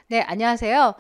네, 안녕하세요.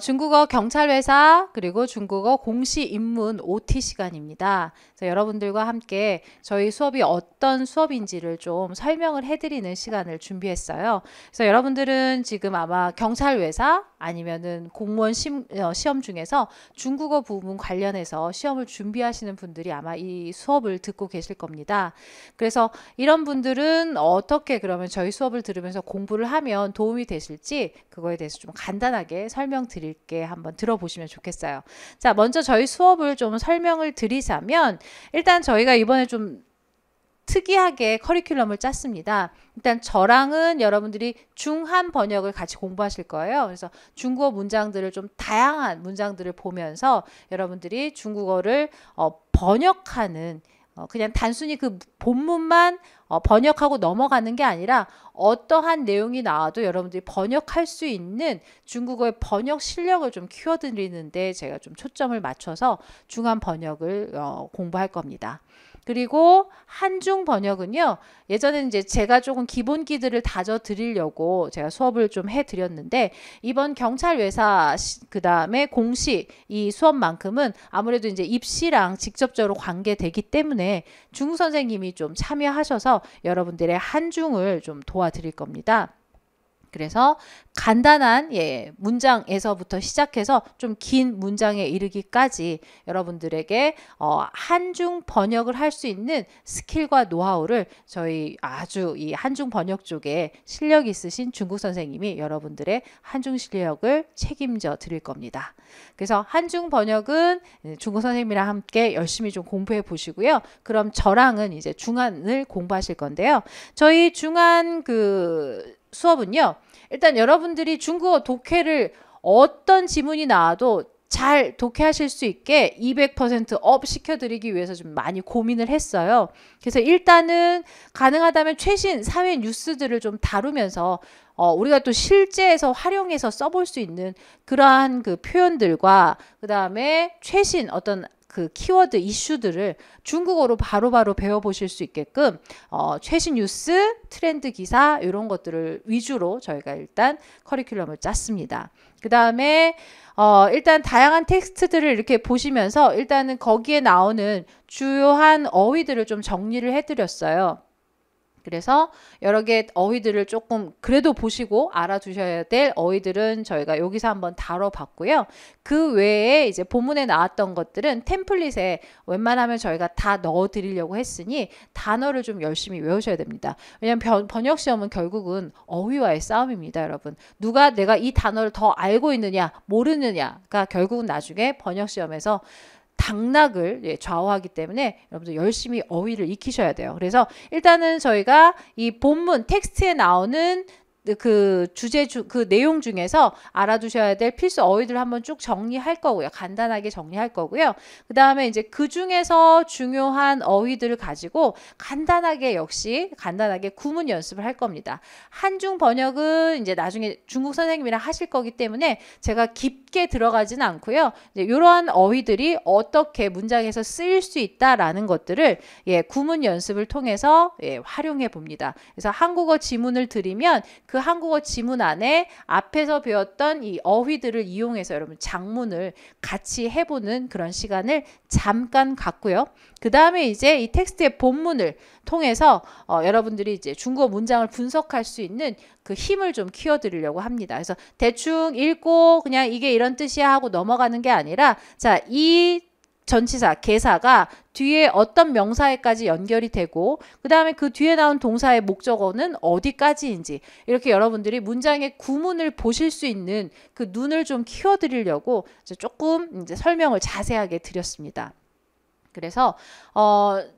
중국어 경찰회사 그리고 중국어 공시 입문 OT 시간입니다. 그래서 여러분들과 함께 저희 수업이 어떤 수업인지를 좀 설명을 해드리는 시간을 준비했어요. 그래서 여러분들은 지금 아마 경찰회사 아니면은 공무원 시험 중에서 중국어 부분 관련해서 시험을 준비하시는 분들이 아마 이 수업을 듣고 계실 겁니다. 그래서 이런 분들은 어떻게 그러면 저희 수업을 들으면서 공부를 하면 도움이 되실지 그거에 대해서 좀 간단하게 설명드릴게 한번 들어보시면 좋겠어요. 자, 먼저 저희 수업을 좀 설명을 드리자면 일단 저희가 이번에 좀 특이하게 커리큘럼을 짰습니다. 일단 저랑은 여러분들이 중한 번역을 같이 공부하실 거예요. 그래서 중국어 문장들을 좀 다양한 문장들을 보면서 여러분들이 중국어를 번역하는 그냥 단순히 그 본문만 번역하고 넘어가는 게 아니라 어떠한 내용이 나와도 여러분들이 번역할 수 있는 중국어의 번역 실력을 좀 키워드리는데 제가 좀 초점을 맞춰서 중한 번역을 공부할 겁니다. 그리고 한중 번역은요. 예전에는 이제 제가 조금 기본기들을 다져 드리려고 제가 수업을 좀 해 드렸는데 이번 경찰외사 그다음에 공시 이 수업만큼은 아무래도 이제 입시랑 직접적으로 관계되기 때문에 중국 선생님이 좀 참여하셔서 여러분들의 한중을 좀 도와드릴 겁니다. 그래서 간단한 문장에서부터 시작해서 좀 긴 문장에 이르기까지 여러분들에게 한중 번역을 할 수 있는 스킬과 노하우를 저희 아주 이 한중 번역 쪽에 실력 있으신 중국 선생님이 여러분들의 한중 실력을 책임져 드릴 겁니다. 그래서 한중 번역은 중국 선생님이랑 함께 열심히 좀 공부해 보시고요. 그럼 저랑은 이제 중한을 공부하실 건데요. 저희 중한 수업은요. 일단 여러분들이 중국어 독해를 어떤 지문이 나와도 잘 독해하실 수 있게 200%업 시켜드리기 위해서 좀 많이 고민을 했어요. 그래서 일단은 가능하다면 최신 사회 뉴스들을 좀 다루면서 우리가 또 실제에서 활용해서 써볼 수 있는 그러한 그 표현들과 그 다음에 최신 어떤 그 키워드 이슈들을 중국어로 바로바로 배워보실 수 있게끔 최신 뉴스, 트렌드 기사 이런 것들을 위주로 저희가 일단 커리큘럼을 짰습니다. 그 다음에 일단 다양한 텍스트들을 이렇게 보시면서 일단은 거기에 나오는 주요한 어휘들을 좀 정리를 해드렸어요. 그래서 여러 개 어휘들을 조금 그래도 보시고 알아두셔야 될 어휘들은 저희가 여기서 한번 다뤄봤고요. 그 외에 이제 본문에 나왔던 것들은 템플릿에 웬만하면 저희가 다 넣어드리려고 했으니 단어를 좀 열심히 외우셔야 됩니다. 왜냐하면 번역 시험은 결국은 어휘와의 싸움입니다, 여러분. 누가 내가 이 단어를 더 알고 있느냐, 모르느냐가 결국은 나중에 번역 시험에서 당락을 좌우하기 때문에 여러분들 열심히 어휘를 익히셔야 돼요. 그래서 일단은 저희가 이 본문 텍스트에 나오는 그 그 내용 중에서 알아두셔야 될 필수 어휘들 한번 쭉 정리할 거고요. 간단하게 정리할 거고요. 그 다음에 이제 그 중에서 중요한 어휘들을 가지고 역시 간단하게 구문 연습을 할 겁니다. 한중 번역은 이제 나중에 중국 선생님이랑 하실 거기 때문에 제가 깊게 들어가지는 않고요. 이러한 어휘들이 어떻게 문장에서 쓰일 수 있다라는 것들을 구문 연습을 통해서 활용해 봅니다. 그래서 한국어 지문을 드리면 그 한국어 지문 안에 앞에서 배웠던 이 어휘들을 이용해서 여러분 작문을 같이 해보는 그런 시간을 잠깐 갖고요. 그 다음에 이제 이 텍스트의 본문을 통해서 여러분들이 이제 중국어 문장을 분석할 수 있는 그 힘을 좀 키워드리려고 합니다. 그래서 대충 읽고 그냥 이게 이런 뜻이야 하고 넘어가는 게 아니라 자, 이 전치사, 개사가 뒤에 어떤 명사에까지 연결이 되고 그 다음에 그 뒤에 나온 동사의 목적어는 어디까지인지 이렇게 여러분들이 문장의 구문을 보실 수 있는 그 눈을 좀 키워드리려고 조금 이제 설명을 자세하게 드렸습니다. 그래서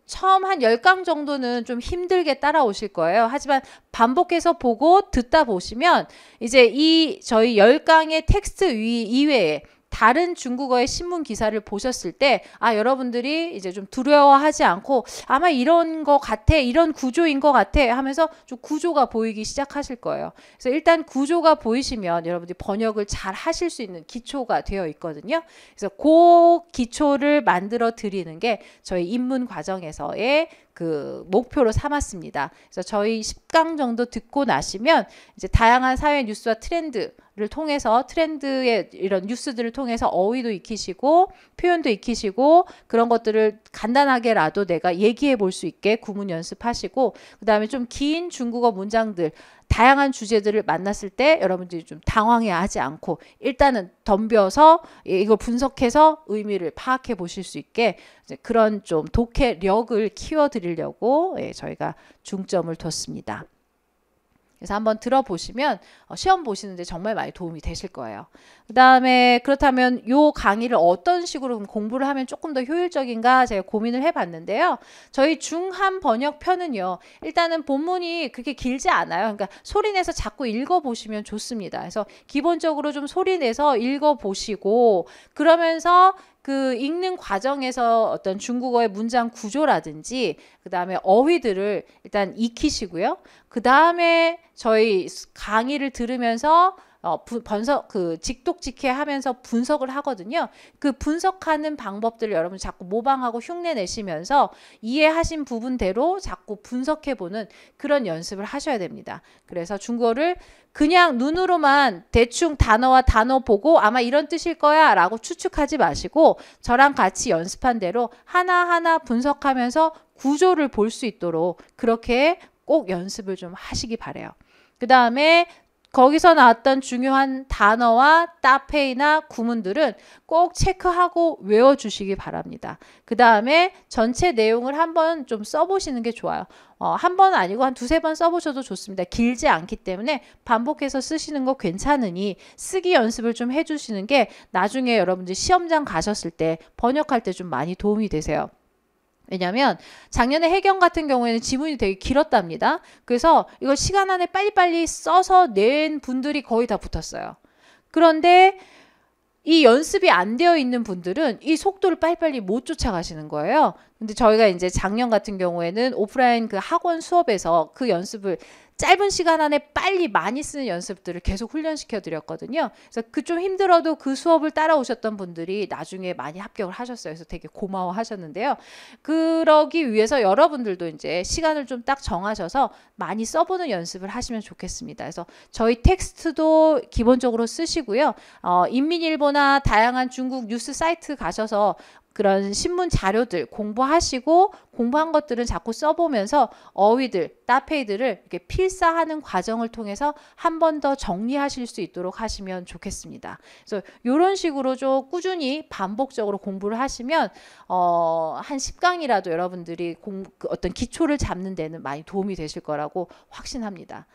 처음 한 10강 정도는 좀 힘들게 따라오실 거예요. 하지만 반복해서 보고 듣다 보시면 이제 이 저희 10강의 텍스트 이외에 다른 중국어의 신문 기사를 보셨을 때 여러분들이 이제 좀 두려워하지 않고 아마 이런 거 같아, 이런 구조인 것 같아 하면서 좀 구조가 보이기 시작하실 거예요. 그래서 일단 구조가 보이시면 여러분들이 번역을 잘 하실 수 있는 기초가 되어 있거든요. 그래서 그 기초를 만들어 드리는 게 저희 입문 과정에서의 그 목표로 삼았습니다. 그래서 저희 10강 정도 듣고 나시면 이제 다양한 사회 뉴스와 트렌드를 통해서 트렌드의 이런 뉴스들을 통해서 어휘도 익히시고 표현도 익히시고 그런 것들을 간단하게라도 내가 얘기해 볼 수 있게 구문 연습하시고 그 다음에 좀 긴 중국어 문장들 다양한 주제들을 만났을 때 여러분들이 좀 당황해 하지 않고 일단은 덤벼서 이걸 분석해서 의미를 파악해 보실 수 있게 그런 좀 독해력을 키워드리려고 저희가 중점을 뒀습니다. 그래서 한번 들어보시면 시험 보시는데 정말 많이 도움이 되실 거예요. 그 다음에 그렇다면 요 강의를 어떤 식으로 공부를 하면 조금 더 효율적인가 제가 고민을 해봤는데요. 저희 중한 번역편은요. 일단은 본문이 그렇게 길지 않아요. 그러니까 소리내서 자꾸 읽어보시면 좋습니다. 그래서 기본적으로 좀 소리내서 읽어보시고 그러면서 그 읽는 과정에서 어떤 중국어의 문장 구조라든지 그 다음에 어휘들을 일단 익히시고요. 그 다음에 저희 강의를 들으면서 직독직해 하면서 분석을 하거든요. 그 분석하는 방법들을 여러분 자꾸 모방하고 흉내 내시면서 이해하신 부분대로 자꾸 분석해보는 그런 연습을 하셔야 됩니다. 그래서 중국어를 그냥 눈으로만 대충 단어와 단어 보고 아마 이런 뜻일 거야 라고 추측하지 마시고 저랑 같이 연습한 대로 하나하나 분석하면서 구조를 볼 수 있도록 그렇게 꼭 연습을 좀 하시기 바래요. 그 다음에 거기서 나왔던 중요한 단어와 따페이나 구문들은 꼭 체크하고 외워주시기 바랍니다. 그 다음에 전체 내용을 한번 좀 써보시는 게 좋아요. 한 번 아니고 한 두세 번 써보셔도 좋습니다. 길지 않기 때문에 반복해서 쓰시는 거 괜찮으니 쓰기 연습을 좀 해주시는 게 나중에 여러분들 시험장 가셨을 때 번역할 때 좀 많이 도움이 되세요. 왜냐하면 작년에 해경 같은 경우에는 지문이 되게 길었답니다. 그래서 이걸 시간 안에 빨리빨리 써서 낸 분들이 거의 다 붙었어요. 그런데 이 연습이 안 되어 있는 분들은 이 속도를 빨리빨리 못 쫓아가시는 거예요. 근데 저희가 이제 작년 같은 경우에는 오프라인 그 학원 수업에서 그 연습을 짧은 시간 안에 빨리 많이 쓰는 연습들을 계속 훈련시켜 드렸거든요. 그래서 그 좀 힘들어도 그 수업을 따라오셨던 분들이 나중에 많이 합격을 하셨어요. 그래서 되게 고마워 하셨는데요. 그러기 위해서 여러분들도 이제 시간을 좀 딱 정하셔서 많이 써보는 연습을 하시면 좋겠습니다. 그래서 저희 텍스트도 기본적으로 쓰시고요. 인민일보나 다양한 중국 뉴스 사이트 가셔서 그런 신문 자료들 공부하시고 공부한 것들은 자꾸 써보면서 어휘들, 따페이들을 이렇게 필사하는 과정을 통해서 한 번 더 정리하실 수 있도록 하시면 좋겠습니다. 그래서 이런 식으로 좀 꾸준히 반복적으로 공부를 하시면 한 10강이라도 여러분들이 어떤 기초를 잡는 데는 많이 도움이 되실 거라고 확신합니다.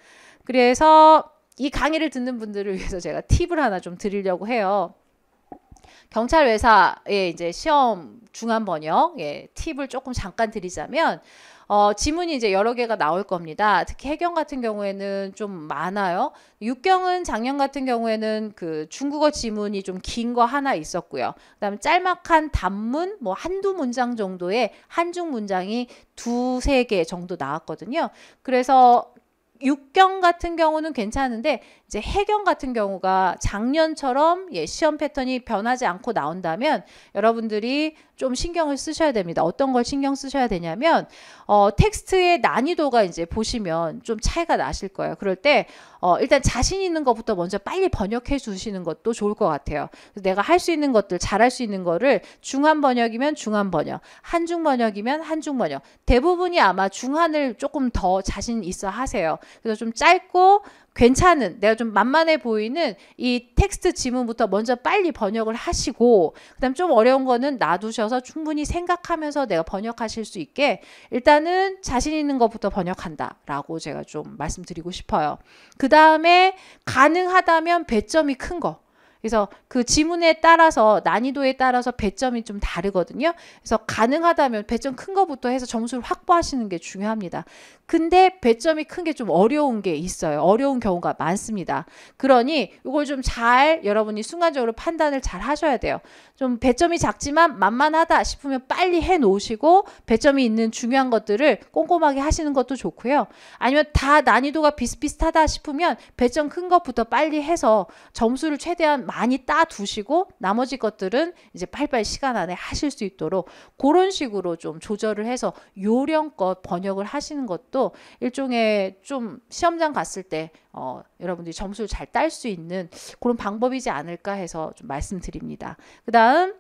그래서 이 강의를 듣는 분들을 위해서 제가 팁을 하나 좀 드리려고 해요. 경찰 외사의 이제 시험 중한 번역 팁을 조금 잠깐 드리자면 지문이 이제 여러 개가 나올 겁니다. 특히 해경 같은 경우에는 좀 많아요. 육경은 작년 같은 경우에는 그 중국어 지문이 좀 긴 거 하나 있었고요. 그다음에 짤막한 단문 뭐 한두 문장 정도의 한중 문장이 두세 개 정도 나왔거든요. 그래서 육경 같은 경우는 괜찮은데 이제 해경 같은 경우가 작년처럼 시험 패턴이 변하지 않고 나온다면 여러분들이 좀 신경을 쓰셔야 됩니다. 어떤 걸 신경 쓰셔야 되냐면 텍스트의 난이도가 이제 보시면 좀 차이가 나실 거예요. 그럴 때 일단 자신 있는 것부터 먼저 빨리 번역해 주시는 것도 좋을 것 같아요. 내가 할 수 있는 것들, 잘할 수 있는 거를 중한 번역이면 중한 번역, 한중 번역이면 한중 번역. 대부분이 아마 중한을 조금 더 자신 있어 하세요. 그래서 좀 짧고 괜찮은 내가 좀 만만해 보이는 이 텍스트 지문부터 먼저 빨리 번역을 하시고 그다음 좀 어려운 거는 놔두셔서 충분히 생각하면서 내가 번역하실 수 있게 일단은 자신 있는 것부터 번역한다 라고 제가 좀 말씀드리고 싶어요. 그 다음에 가능하다면 배점이 큰 거 그래서 그 지문에 따라서 난이도에 따라서 배점이 좀 다르거든요. 그래서 가능하다면 배점 큰 거부터 해서 점수를 확보하시는 게 중요합니다. 근데 배점이 큰 게 좀 어려운 게 있어요. 어려운 경우가 많습니다. 그러니 이걸 좀 잘 여러분이 순간적으로 판단을 잘 하셔야 돼요. 좀 배점이 작지만 만만하다 싶으면 빨리 해 놓으시고 배점이 있는 중요한 것들을 꼼꼼하게 하시는 것도 좋고요. 아니면 다 난이도가 비슷비슷하다 싶으면 배점 큰 것부터 빨리 해서 점수를 최대한 많이 따 두시고 나머지 것들은 이제 빨리빨리 시간 안에 하실 수 있도록 그런 식으로 좀 조절을 해서 요령껏 번역을 하시는 것도 일종의 좀 시험장 갔을 때 여러분들이 점수를 잘 딸 수 있는 그런 방법이지 않을까 해서 좀 말씀드립니다. 그 다음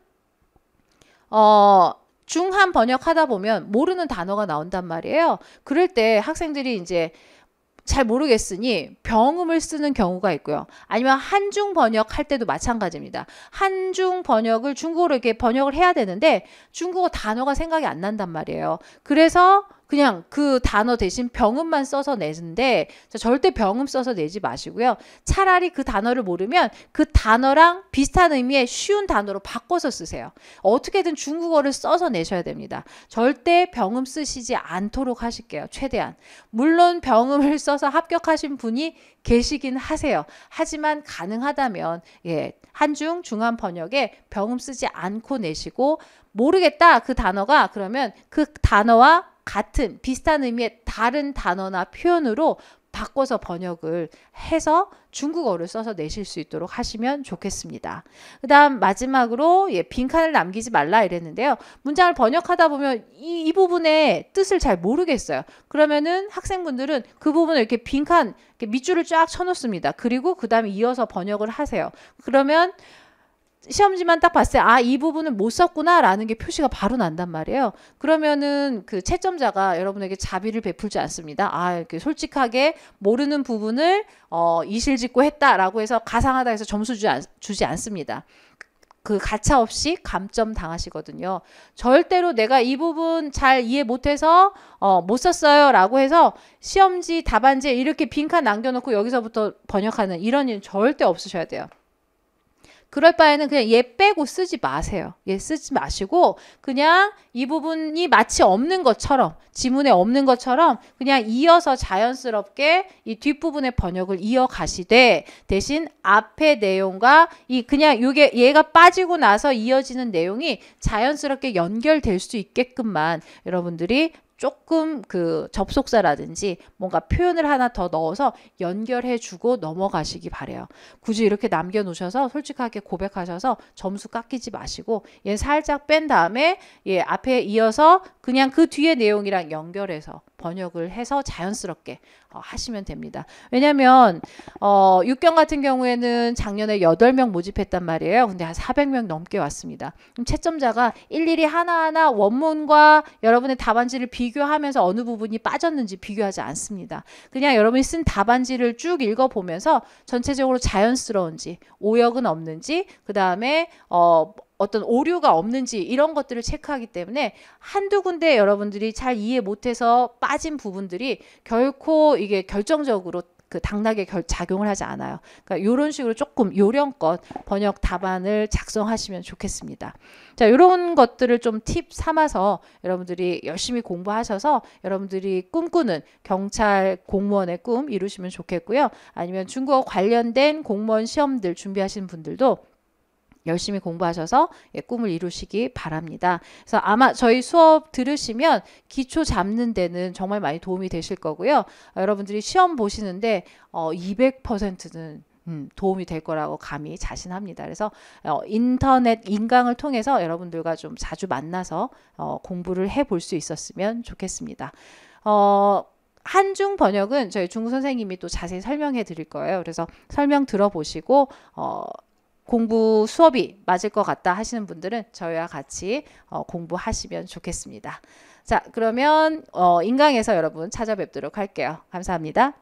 중한 번역하다 보면 모르는 단어가 나온단 말이에요. 그럴 때 학생들이 이제 잘 모르겠으니 병음을 쓰는 경우가 있고요. 아니면 한중 번역할 때도 마찬가지입니다. 한중 번역을 중국어로 이렇게 번역을 해야 되는데 중국어 단어가 생각이 안 난단 말이에요. 그래서 그냥 그 단어 대신 병음만 써서 내는데 절대 병음 써서 내지 마시고요. 차라리 그 단어를 모르면 그 단어랑 비슷한 의미의 쉬운 단어로 바꿔서 쓰세요. 어떻게든 중국어를 써서 내셔야 됩니다. 절대 병음 쓰시지 않도록 하실게요. 최대한. 물론 병음을 써서 합격하신 분이 계시긴 하세요. 하지만 가능하다면 한중 중한 번역에 병음 쓰지 않고 내시고 모르겠다 그 단어가 그러면 그 단어와 같은 비슷한 의미의 다른 단어나 표현으로 바꿔서 번역을 해서 중국어를 써서 내실 수 있도록 하시면 좋겠습니다. 그 다음 마지막으로 빈칸을 남기지 말라 이랬는데요. 문장을 번역하다 보면 이 부분의 뜻을 잘 모르겠어요. 그러면은 학생분들은 그 부분을 이렇게 빈칸 이렇게 밑줄을 쫙 쳐놓습니다. 그리고 그 다음에 이어서 번역을 하세요. 그러면 시험지만 딱 봤을 때 이 부분은 못 썼구나 라는 게 표시가 바로 난단 말이에요. 그러면은 그 채점자가 여러분에게 자비를 베풀지 않습니다. 이렇게 솔직하게 모르는 부분을 이실직고 했다라고 해서 가상하다 해서 점수 주지 않습니다. 그 가차 없이 감점 당하시거든요. 절대로 내가 이 부분 잘 이해 못해서 못 썼어요 라고 해서 시험지 답안지에 이렇게 빈칸 남겨놓고 여기서부터 번역하는 이런 일은 절대 없으셔야 돼요. 그럴 바에는 그냥 얘 빼고 쓰지 마세요. 얘 쓰지 마시고 그냥 이 부분이 마치 없는 것처럼 지문에 없는 것처럼 그냥 이어서 자연스럽게 이 뒷부분의 번역을 이어가시되 대신 앞의 내용과 그냥 얘가 빠지고 나서 이어지는 내용이 자연스럽게 연결될 수 있게끔만 여러분들이 조금 그 접속사라든지 뭔가 표현을 하나 더 넣어서 연결해주고 넘어가시기 바래요. 굳이 이렇게 남겨놓으셔서 솔직하게 고백하셔서 점수 깎이지 마시고 얘 살짝 뺀 다음에 앞에 이어서 그냥 그 뒤에 내용이랑 연결해서 번역을 해서 자연스럽게 하시면 됩니다. 왜냐하면 육경 같은 경우에는 작년에 8명 모집했단 말이에요. 근데 한 400명 넘게 왔습니다. 그럼 채점자가 일일이 하나하나 원문과 여러분의 답안지를 비교하면서 어느 부분이 빠졌는지 비교하지 않습니다. 그냥 여러분이 쓴 답안지를 쭉 읽어보면서 전체적으로 자연스러운지 오역은 없는지 그 다음에 어떤 오류가 없는지 이런 것들을 체크하기 때문에 한두 군데 여러분들이 잘 이해 못해서 빠진 부분들이 결코 이게 결정적으로 그 당락에 작용을 하지 않아요. 그러니까 이런 식으로 조금 요령껏 번역 답안을 작성하시면 좋겠습니다. 자, 이런 것들을 좀 팁 삼아서 여러분들이 열심히 공부하셔서 여러분들이 꿈꾸는 경찰 공무원의 꿈 이루시면 좋겠고요. 아니면 중국어 관련된 공무원 시험들 준비하시는 분들도 열심히 공부하셔서 꿈을 이루시기 바랍니다. 그래서 아마 저희 수업 들으시면 기초 잡는 데는 정말 많이 도움이 되실 거고요. 여러분들이 시험 보시는데 200%는 도움이 될 거라고 감히 자신합니다. 그래서 인터넷 인강을 통해서 여러분들과 좀 자주 만나서 공부를 해볼 수 있었으면 좋겠습니다. 한중 번역은 저희 중국 선생님이 또 자세히 설명해 드릴 거예요. 그래서 설명 들어보시고 공부 수업이 맞을 것 같다 하시는 분들은 저희와 같이 공부하시면 좋겠습니다. 자, 그러면 인강에서 여러분 찾아뵙도록 할게요. 감사합니다.